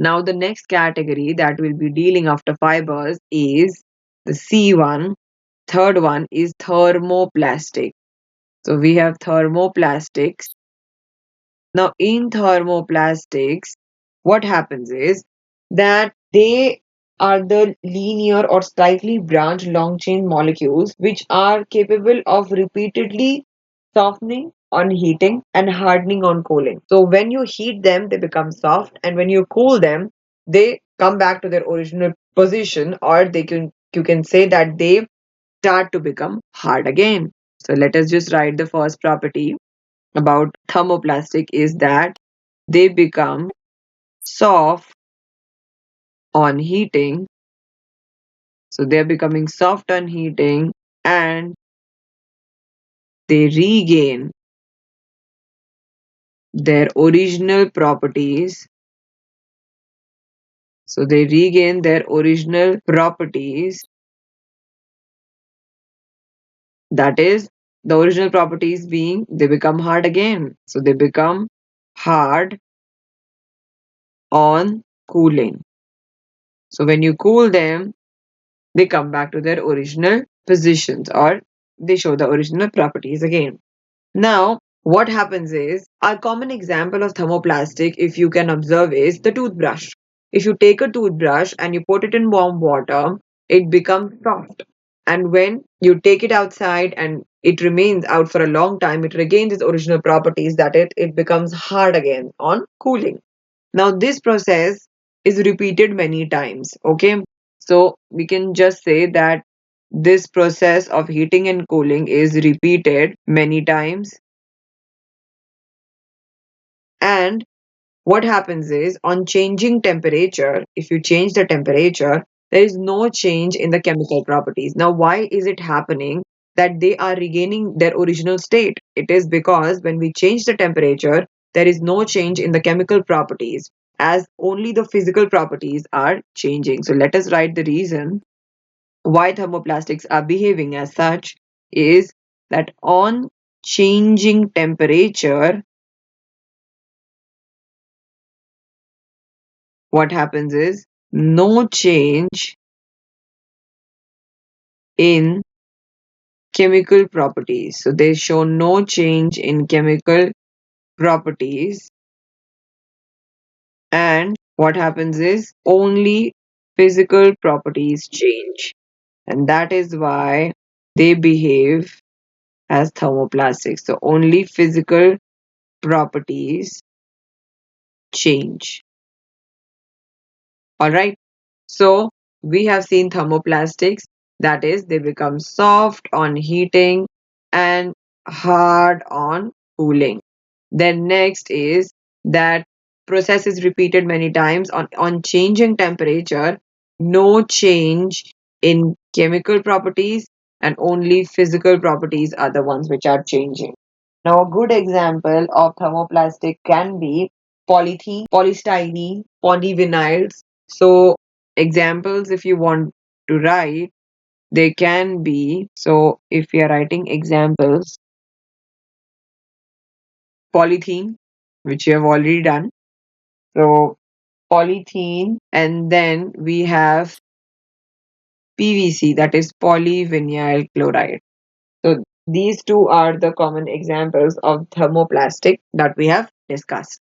Now the next category that will be dealing after fibers is the C1. Third one is thermoplastic. So we have thermoplastics. Now in thermoplastics, what happens is that they are the linear or slightly branched long chain molecules which are capable of repeatedly softening on heating and hardening on cooling. So when you heat them, they become soft, and when you cool them, they come back to their original position, or they can you can say that they start to become hard again. So let us just write the first property about thermoplastic is that they become soft on heating. So they're becoming soft on heating, and they regain their original properties. So they regain their original properties. That is, the original properties being they become hard again. So they become hard on cooling. So when you cool them, they come back to their original positions, or they show the original properties again. Now, what happens is a common example of thermoplastic, if you can observe, is the toothbrush. If you take a toothbrush and you put it in warm water, it becomes soft. And when you take it outside and it remains out for a long time, it regains its original properties, that it becomes hard again on cooling. Now, this process is repeated many times. Okay, so we can just say that this process of heating and cooling is repeated many times. And what happens is, on changing temperature, if you change the temperature, there is no change in the chemical properties. Now, why is it happening that they are regaining their original state? It is because when we change the temperature, there is no change in the chemical properties, as only the physical properties are changing. So let us write the reason why thermoplastics are behaving as such is that on changing temperature, what happens is no change in chemical properties. So they show no change in chemical properties. And what happens is only physical properties change. And that is why they behave as thermoplastics. So only physical properties change. All right. So we have seen thermoplastics, that is, they become soft on heating and hard on cooling. Then next is that process is repeated many times on changing temperature, no change in chemical properties, and only physical properties are the ones which are changing. Now, a good example of thermoplastic can be polythene, polystyrene, polyvinyls. So, examples, if you want to write, they can be, so if we are writing examples, polythene, which you have already done. So, polythene, and then we have PVC, that is polyvinyl chloride. So, these two are the common examples of thermoplastic that we have discussed.